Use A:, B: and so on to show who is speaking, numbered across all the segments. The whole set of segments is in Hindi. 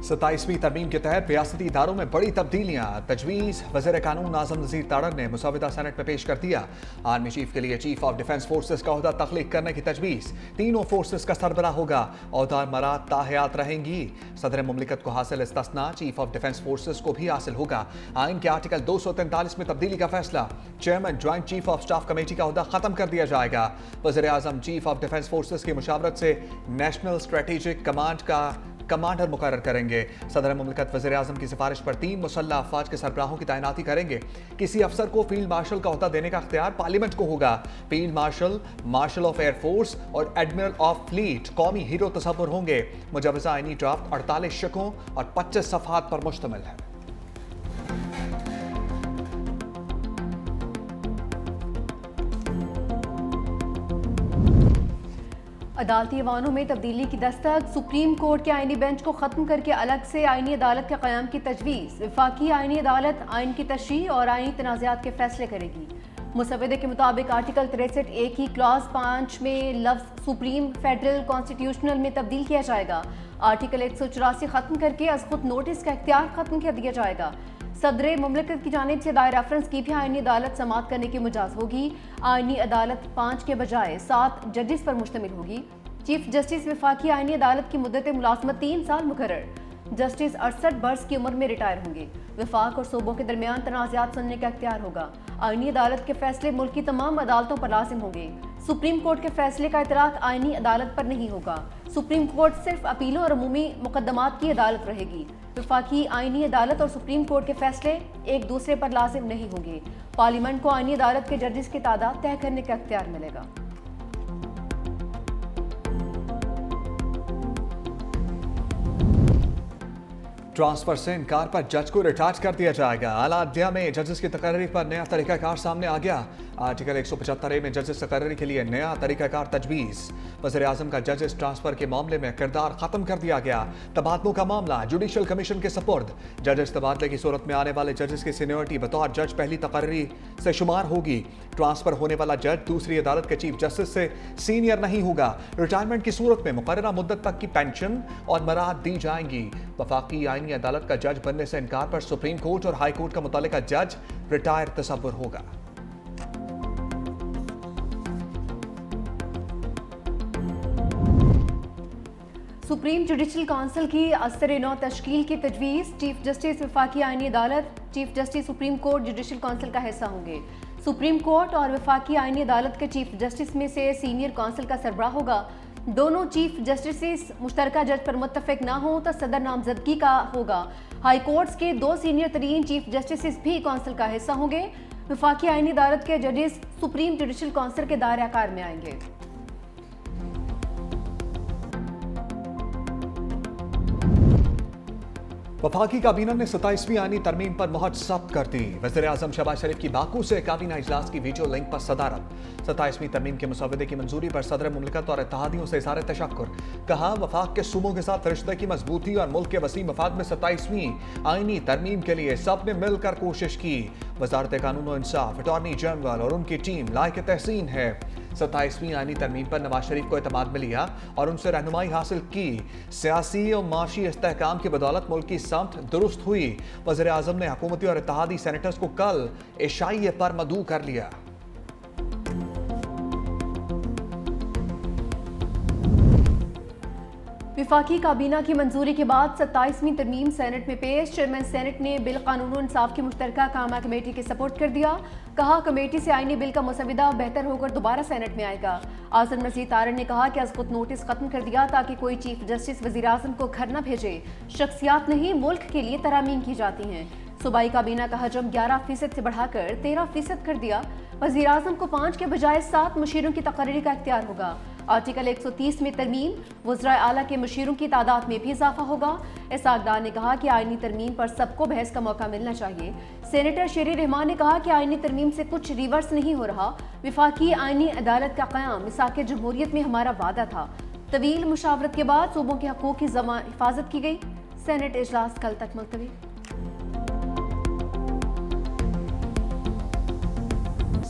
A: 27वीं तरमीम के तहत रियासती इदारों में बड़ी तब्दीलियां। तजवीज़ वज़ीर कानून आज़म नज़ीर तारड़ ने मुसवदा सेनेट में पेश कर दिया। आर्मी चीफ के लिए चीफ ऑफ डिफेंस फोर्सेस का ओहदा तख्लीक करने की तजवीज़। तीनों फोर्सेस का सरबराह होगा। ओहदा मराद ताहयात रहेंगी। सदर मुमलिकत को हासिल इस्तिस्ना चीफ ऑफ डिफेंस फोर्सेस को भी हासिल होगा। आइन के आर्टिकल 243 में तब्दीली का फैसला। Chairman joint chief of staff committee का ओहदा खत्म कर दिया जाएगा। वज़ीर आज़म चीफ ऑफ डिफेंस फोर्सेस की मुशावरत से नेशनल स्ट्रेटेजिक कमांड का कमांडर मुकर्रर करेंगे। सदर मुमलिकत वज़ीर आज़म की सिफारिश पर 3 मुसल्लह अफवाज के सरबराहों की तैनाती करेंगे। किसी अफसर को फील्ड मार्शल का ओहदा देने का अख्तियार पार्लियामेंट को होगा। Field marshal, marshal of air force और एडमिरल ऑफ फ्लीट कौमी हीरो तस्वुर होंगे। मुजवजा आईनी ड्राफ्ट 48 शिकों और 25 सफ़हात पर मुश्तमिल है।
B: अदालती ऐवानों में तब्दीली की दस्तक। सुप्रीम कोर्ट के आईनी बेंच को ख़त्म करके अलग से आईनी अदालत के क़याम की तजवीज़। वफाकी आईनी अदालत आइन की तशरीह और आईनी तनाज़ात के फैसले करेगी। मुसवदे के मुताबिक आर्टिकल 63 की क्लॉज 5 में लफ्ज़ सुप्रीम फेडरल कॉन्स्टिट्यूशनल में तब्दील किया जाएगा। आर्टिकल 184 ख़त्म करके अज़ खुद नोटिस का इख्तियार ख़त्म कर दिया जाएगा। सदर मुमलिकत की जानिब से दायर रेफरेंस की भी आईनी अदालत समाअत करने की मुजाज़ होगी। आईनी अदालत 5 के बजाय 7 जजेस पर मुश्तमिल होगी। चीफ जस्टिस वफाकी आईनी अदालत की मुद्दत मुलाजमत 3 साल मुकर्रर। जस्टिस 68 बरस की उम्र में रिटायर होंगे। वफाक और सूबों के दरमियान तनाज़ात सुनने का इख्तियार होगा। आईनी अदालत के फैसले मुल्क की तमाम अदालतों पर लाजिम होंगे। सुप्रीम कोर्ट के फैसले का इतलाक आईनी अदालत पर नहीं होगा। सुप्रीम कोर्ट सिर्फ अपीलों और अमूमी मुकदमात की अदालत रहेगी। वफाकी आईनी अदालत और सुप्रीम कोर्ट के फैसले एक दूसरे पर लाजिम नहीं होंगे। पार्लियामेंट को आईनी अदालत के जजेस की तादाद तय करने का इख्तियार मिलेगा।
A: ट्रांसफर से इनकार पर जज को रिटार्ज कर दिया जाएगा। आला अदलिया में जजेस की तकर्री पर नया तरीकाकार सामने आ गया। आर्टिकल 175 में जजेस तकर्री के लिए नया तरीकाकार तजवीज़। वज़ीर आज़म का जजेस ट्रांसफर के मामले में किरदार खत्म कर दिया गया। तबादलों का मामला जुडिशल कमीशन के सपुर्द। जजेस तबादले की सूरत में आने वाले जजेस की सीनियरिटी बतौर जज पहली तकर्री से शुमार होगी। ट्रांसफर होने वाला जज दूसरी अदालत के चीफ जस्टिस से सीनियर नहीं होगा। रिटायरमेंट की सूरत में मुकर्ररा मुद्दत तक की पेंशन और मराद दी जाएंगी। वफाकी आईनी अदालत का जज बनने से इनकार पर सुप्रीम कोर्ट और हाई कोर्ट का मुतल्लिका जज रिटायर तसव्वुर होगा।
B: सुप्रीम जुडिशल काउंसिल की असर नौ तश्कील की तजवीज़। चीफ जस्टिस वफाकी आईनी अदालत, chief justice supreme court judicial council का हिस्सा होंगे। सुप्रीम कोर्ट और वफाकी आईनी अदालत के चीफ जस्टिस में से सीनियर काउंसिल का सरबराह होगा। दोनों चीफ जस्टिस मुश्तरका जज पर मुत्तफिक ना हो तो सदर नामजदगी का होगा। हाई कोर्ट्स के 2 सीनियर तरीन चीफ जस्टिस भी काउंसिल का हिस्सा होंगे। वफाकी आईनी अदालत के जजेस सुप्रीम जुडिशल काउंसिल के दायरे आकार में आएंगे।
A: वफाकी काबीना ने 27वीं आईनी तरमीम पर मोहर सख्त कर दी। वज़ीर आज़म शहबाज शरीफ की बाकू से काबीना इजलास की वीडियो लिंक पर सदारत। 27वीं तरमीम के मुसवदे की मंजूरी पर सदर मुमलिकत और इत्तेहादियों से इज़हार तशक्कुर। कहा वफाक के सूबों के साथ रिश्ते की मजबूती और मुल्क के वसीम वफाक में 27वीं आईनी तरमीम के लिए सब ने मिलकर कोशिश की। वजारत कानून और इंसाफ, अटॉर्नी जनरल और उनकी टीम लायक तहसीन है। 27वीं आईनी तरमीम पर नवाज शरीफ को एतमाद में लिया और उनसे रहनुमाई हासिल की। सियासी और माशी इस्तेहकाम की बदौलत मुल्क की समत दुरुस्त हुई। वज़ीर आज़म ने हुकूमती और इत्तेहादी सेनेटर्स को कल इशाइये पर मदऊ कर लिया।
B: विफाकी काबीना की मंजूरी के बाद 27वीं तरमीम सेनेट में पेश। चेयरमैन सेनेट ने बिल कानून इंसाफ की मुश्तरका कामा कमेटी के सपोर्ट कर दिया। कहा कमेटी से आईनी बिल का मुसविदा बेहतर होकर दोबारा सेनेट में आएगा। आज़म नज़ीर तारड़ ने कहा कि अज़ खुद नोटिस खत्म कर दिया ताकि कोई चीफ जस्टिस वज़ीर आज़म को घर न भेजे। शख्सियात नहीं मुल्क के लिए तरामीम की जाती हैं। सूबाई काबीना का हजम 11% से बढ़ाकर 13% कर दिया। वज़ीर आज़म को 5 के बजाय 7 मुशीरों की तकर्री का इख्तियार होगा। आर्टिकल 130 में तरमीम, वज़राए आला के मुशीरों की तादाद में भी इजाफा होगा। इसाक़दार ने कहा कि आईनी तरमीम पर सबको बहस का मौका मिलना चाहिए। सेनेटर शेरी रहमान ने कहा कि आईनी तरमीम से कुछ रिवर्स नहीं हो रहा। विफाकी आईनी अदालत का क़याम मिसाक़ जमहूरियत में हमारा वादा था। तवील मुशावरत के बाद सूबों के हकूक़ की हिफाजत की गई। सेनेट इजलास कल तक मुलतवी।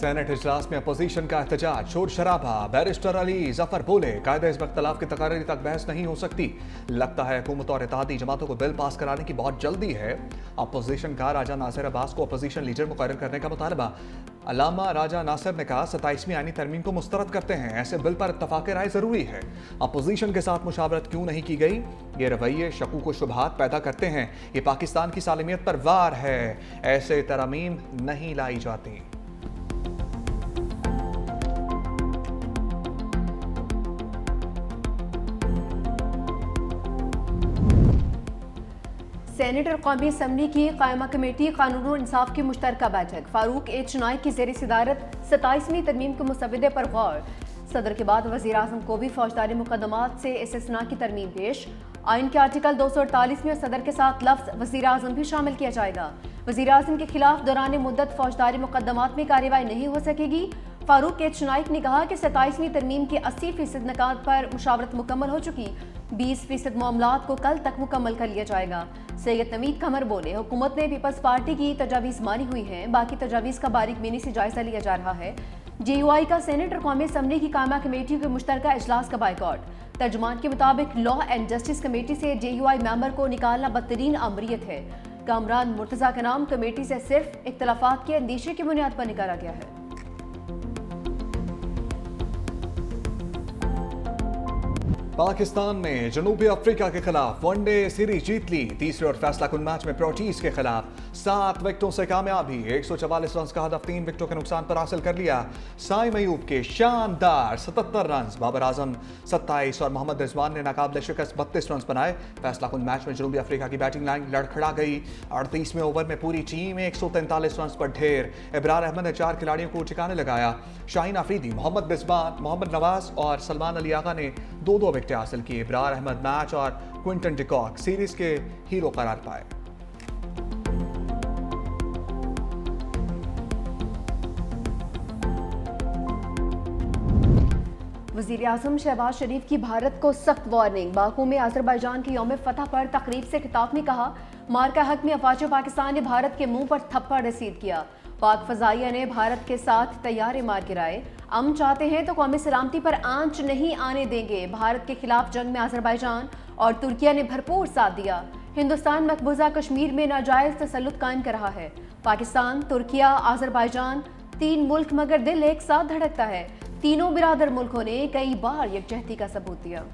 A: सेनेट इजलास में अपोजिशन का एहतजाज, शोर शराबा। बैरिस्टर अली जफर बोले, कायदे इस इख्तलाफ की तकरीर तक बहस नहीं हो सकती। लगता है हुकूमत और इत्तेहादी जमातों को बिल पास कराने की बहुत जल्दी है। अपोजिशन का राजा नासिर अब्बास को अपोजिशन लीडर मुकर्रर करने का मुतालबा। अल्लामा राजा नासिर ने कहा, 27वीं आईनी तरमीम को मुस्तरद करते हैं, ऐसे बिल पर इत्तफाक राय जरूरी है। अपोजिशन के साथ मुशावरत क्यों नहीं की गई? ये रवैये शकूक व शुबहात पैदा करते हैं। ये पाकिस्तान की सालमियत पर वार है। ऐसे तरमीम नहीं लाई जाती।
B: सेनेट और कौमी असम्बली की कायमा कमेटी कानून और इंसाफ की मुश्तरका बैठक। फारूक एच नाइक की ज़ेर सदारत 27वीं तरमीम के मुसवदे पर गौर। सदर के बाद वज़ीर आज़म को भी फौजदारी मुकदमात से इस्तिस्ना की तरमीम पेश। आइन के आर्टिकल 248 में सदर के साथ लफ्ज़ वज़ीर आज़म भी शामिल किया जाएगा। वज़ीर आज़म के खिलाफ दौरान मुद्दत फौजदारी मुकदमात में कार्रवाई नहीं हो सकेगी। फारूक एच नाइक ने कहा कि 27वीं तरमीम के 80% निकात पर मुशावरत मुकम्मल हो चुकी, 20% मामलात को कल तक मुकम्मल कर लिया जाएगा। सैयद नवीद कमर बोले, हुकूमत ने पीपल्स पार्टी की तजावीज़ मानी हुई हैं, बाकी तजावीज़ का बारीक बीनी से जायजा लिया जा रहा है। JUI का सेनेट और कौमी असम्बली की कायमा कमेटी के मुश्तरका इजलास का बाइकॉट। तर्जुमान के मुताबिक लॉ एंड जस्टिस कमेटी से JUI मेंबर को निकालना बदतरीन अमरियत है। कामरान मुर्तज़ा का नाम कमेटी से सिर्फ इख्तलाफात के अंदेशे की बुनियाद पर निकाला गया है।
A: पाकिस्तान ने जनूबी अफ्रीका के खिलाफ वनडे सीरीज जीत ली। तीसरे और फैसला कुन मैच में प्रोटीज के खिलाफ 7 विकेटों से कामयाबी। 144 रन का हदफ 3 विकेटों के नुकसान पर हासिल कर लिया। साइम अयूब के शानदार 77 रन, बाबर आजम 27 और मोहम्मद रिजवान ने नाकाबिले शिकस्त 32 रन बनाए। फैसला कुन मैच में जनूबी अफ्रीका की बैटिंग लाइन लड़खड़ा गई। 38वें ओवर में पूरी टीम 143 रन पर ढेर। इब्रार अहमद ने 4 खिलाड़ियों को ठिकाने लगाया। शाहीन अफरीदी, मोहम्मद रिजवान, मोहम्मद नवाज और सलमान अली आगा ने 2-2 विकेट हासिल किए। इब्रार अहमद मैच और क्विंटन डिकॉक सीरीज के हीरो करार पाए।
B: वज़ीर आज़म शहबाज शरीफ की भारत को सख्त वार्निंग। बाकू में अजरबैजान की यौम फतह पर तकरीब से खिताब में कहा, मार्का हक में अफवाज पाकिस्तान ने भारत के मुंह पर थप्पड़ रसीद किया। पाक फजाइया ने भारत के साथ तैयारे मार गिराए। हम चाहते हैं तो कौमी सलामती पर आंच नहीं आने देंगे। भारत के खिलाफ जंग में अजरबैजान और तुर्किया ने भरपूर साथ दिया। हिंदुस्तान मकबूजा कश्मीर में नाजायज तसल्लुत कायम कर रहा है। पाकिस्तान, तुर्किया, अजरबैजान 3 मुल्क मगर दिल एक साथ धड़कता है। तीनों बिरादर मुल्कों ने कई बार यकजहती का सबूत दिया।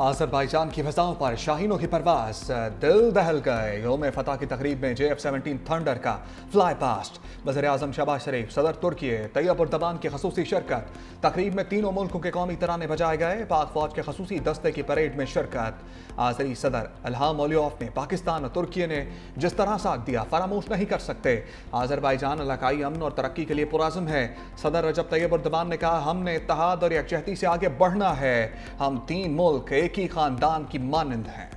A: अजरबैजान की फिजाओं पर शाहीनों की परवाज, दिल दहल गए। यौम फतह की तकरीब में JF-17 थंडर का फ्लाई पास्ट। वज़ीर आज़म शहबाज शरीफ, सदर तुर्की तैयब उर्दबान की खसूसी शिरकत। तकरीब में तीनों मुल्कों के कौमी तराने बजाए गए। पाक फौज के खसूसी दस्ते की परेड में शिरकत। आज़री सदर इल्हाम अलियोफ ने पाकिस्तान और तुर्की ने जिस तरह साथ दिया फरामोश नहीं कर सकते। अजरबैजान इलाकाई अमन और तरक्की के लिए पुराज़म है। सदर रजब तैयब उर्दबान ने कहा, हमने इत्तेहाद और यकजहती से आगे बढ़ना है। हम 3 मुल्क एक ही खानदान की मानंद हैं।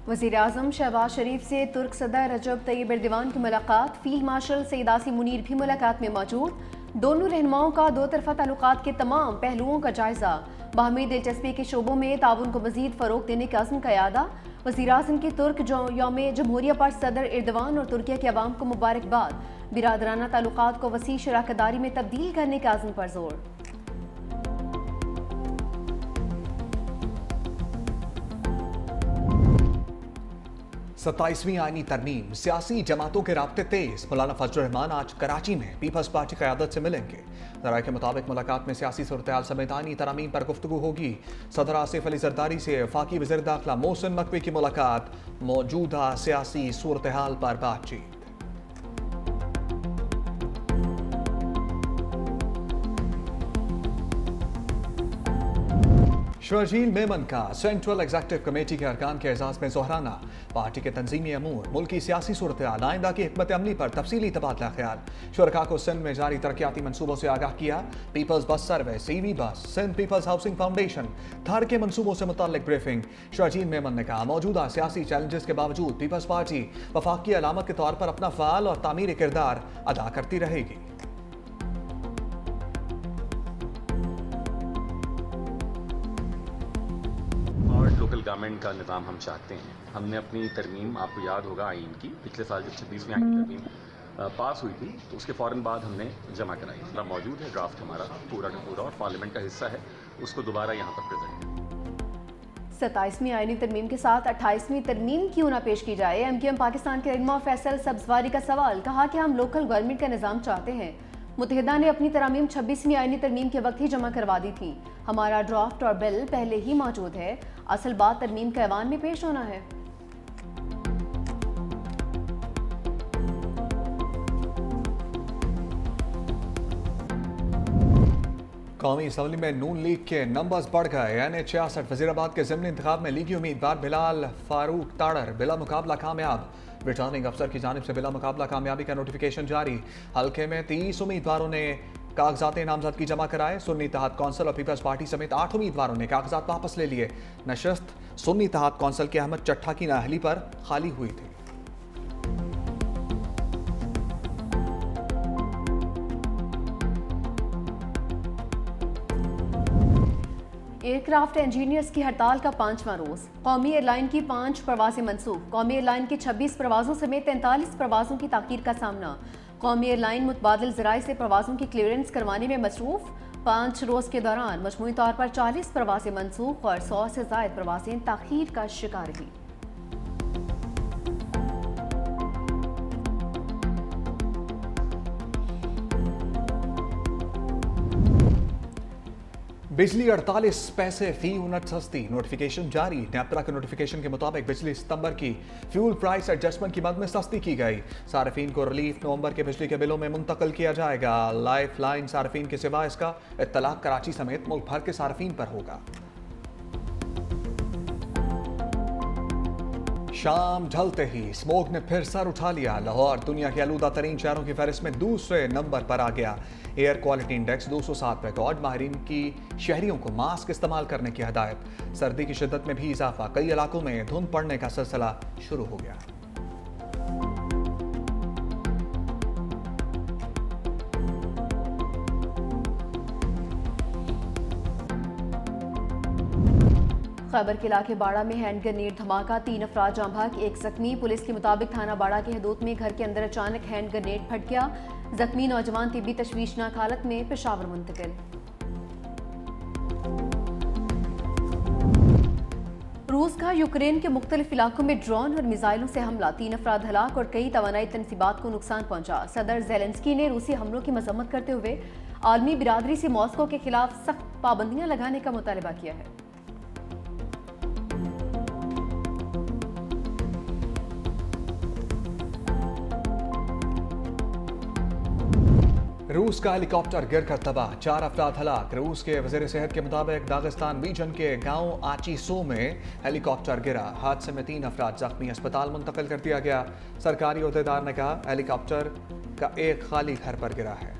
B: वज़ीर आज़म शहबाज शरीफ से तुर्क सदर रजब तैयब एर्दोगान की मुलाकात। फील्ड मार्शल सईद आसिम मुनीर भी मुलाकात में मौजूद। दोनों रहनुमाओं का दो तरफा ताल्लुकात के तमाम पहलुओं का जायजा। बाहमी दिलचस्पी के शोबों में ताउन को मजीद फरोग देने का अज़्म का यादा। वज़ीर आज़म की तुर्क यौम जमहूरिया पर सदर एर्दोगान और तुर्किया के अवाम को मुबारकबाद। बिरादराना ताल्लुकात को वसी शराकतदारी में तब्दील करने का अज़्म पर जोर।
A: 27वीं आईनी तरमीम, सियासी जमातों के राब्ते तेज। मौलाना फजल रहमान आज कराची में पीपल्स पार्टी क़यादत से मिलेंगे। ज़राए के मुताबिक मुलाकात में सियासी सूरत-ए-हाल समेत आईनी तरमीम पर गुफ्तगू होगी। सदर आसिफ अली जरदारी से वफाकी वज़ीर दाखिला मोहसिन नकवी की मुलाकात। मौजूदा सियासी सूरत-ए-हाल पर बातचीत। शर्जील मेमन का सेंट्रल एग्जीक्यूटिव कमेटी के अरकान के एजाज में जोहराना। पार्टी के तंजीमी अमूर, मुल्की सियासी सूरत-ए-हाल, आइंदा की हिकमत अमली पर तफसीली तबादला ख्याल। शुरका को सिंध में जारी तरक्याती मनसूबों से आगाह किया। पीपल्स बस सर्विस, EV बस, सिंध पीपल्स हाउसिंग फाउंडेशन, थर के मनसूबों से मुताल्लिक ब्रीफिंग। शर्जील मेमन ने कहा, मौजूदा सियासी चैलेंजेस के बावजूद पीपल्स पार्टी वफाक की अलामत के तौर पर अपना फ़ाल और तामीरी किरदार अदा करती रहेगी।
C: लोकल गवर्नमेंट का निज़ाम हम चाहते हैं। हमने अपनी तरमीम, आपको याद होगा आइन की, पिछले साल जब 26वीं आइन की तरमीम पास हुई थी तो उसके फ़ौरन बाद हमने जमा कराई। पूरा मौजूद है ड्राफ्ट हमारा पूरा का पूरा, और पार्लियामेंट का हिस्सा है, उसको दोबारा यहाँ पर प्रेजेंट है।
B: 27वीं आईनी तरमीम के साथ 28वीं तरमीम क्यों ना पेश की जाए? MQM पाकिस्तान के रहनुमा फैसल सब्जवारी का सवाल। कहा कि हम लोकल गवर्नमेंट का निज़ाम चाहते हैं। मुत्तहिदा ने अपनी तरामीम 26वीं आईनी तरमीम के वक्त ही जमा करवा दी थी। हमारा ड्राफ्ट और बिल पहले ही मौजूद है। असल बात तरमीम के ऐवान में पेश होना है।
A: कौमी असम्बली में नून लीग के नंबर्स बढ़ गए। NH-66 वजीराबाद के ज़िमनी इंतखाब में लीगी उम्मीदवार बिलाल फारूक ताड़र बिला मुकाबला कामयाब। रिटर्निंग अफसर की जानिब से बिला मुकाबला कामयाबी का नोटिफिकेशन जारी। हल्के में 30 उम्मीदवारों ने कागजात नामजदगी जमा कराए। सुन्नी इत्तेहाद कौंसिल और पीपल्स पार्टी समेत 8 उम्मीदवारों ने कागजात वापस ले लिए। नशस्त सुन्नी इत्तेहाद कौंसिल के अहमद चट्ठा की नाअहली पर खाली हुई थी।
B: एयरक्राफ्ट इंजीनियर्स की हड़ताल का 5वां रोज। कौमी एयरलाइन की 5 परवाजें मनसूख। कौमी एयरलाइन की 26 परवाजों समेत 43 परवाजों की ताकीर का सामना। कौमी एयरलाइन मुतबादिल ज़राए से परवाजों की क्लियरेंस करवाने में मसरूफ। 5 रोज के दौरान मजमूई तौर पर 40 परवाजें मनसूख और 100 से ज़ायद परवाजें ताखीर का शिकार रही।
A: बिजली 48 पैसे फी यूनिट सस्ती। नोटिफिकेशन जारी। नेपरा के नोटिफिकेशन के मुताबिक बिजली सितंबर की फ्यूल प्राइस एडजस्टमेंट की मद में सस्ती की गई। सार्फिन को रिलीफ नवंबर के बिजली के बिलों में मुंतकिल किया जाएगा। लाइफ लाइन सार्फिन के सिवा इसका इत्तलाक कराची समेत मुल्क भर के सार्फिन पर होगा। शाम ढलते ही स्मोक ने फिर सर उठा लिया। लाहौर दुनिया के आलूदा तरीन शहरों की फहरिस्त में दूसरे नंबर पर आ गया। Air quality index 207 record. माहिरीन की शहरियों को मास्क इस्तेमाल करने की हदायत। सर्दी की शिद्दत में भी इजाफा। कई इलाकों में धुंध पड़ने का सिलसिला शुरू हो गया।
B: खैबर के इलाके बाड़ा में हैंड ग्रेनेड धमाका। 3 अफराद जाँ भाग, 1 जख्मी। पुलिस के मुताबिक थाना बाड़ा के हदूद में घर के अंदर अचानक हैंड ग्रेनेड फट गया। जख्मी नौजवान तिब्बी तशवीशनाक हालत में पेशावर मुंतकिल। रूस का यूक्रेन के मुख्तलिफ इलाकों में ड्रोन और मिसाइलों से हमला। 3 अफराद हलाक और कई तवानाई तनसीबात को नुकसान पहुंचा। सदर ज़ेलेंस्की ने रूसी हमलों की मजम्मत करते हुए आलमी बिरादरी से मॉस्को के खिलाफ सख्त पाबंदियां लगाने का मुतालबा किया है।
A: रूस का हेलीकॉप्टर गिरकर तबाह। 4 अफराद हलाक। रूस के वज़ीर सेहत के मुताबिक दागिस्तान रीजन के गांव आचीसो में हेलीकॉप्टर गिरा। हादसे में 3 अफराद जख्मी। अस्पताल मुंतकिल कर दिया गया। सरकारी अहदेदार ने कहा हेलीकॉप्टर का एक खाली घर पर गिरा है।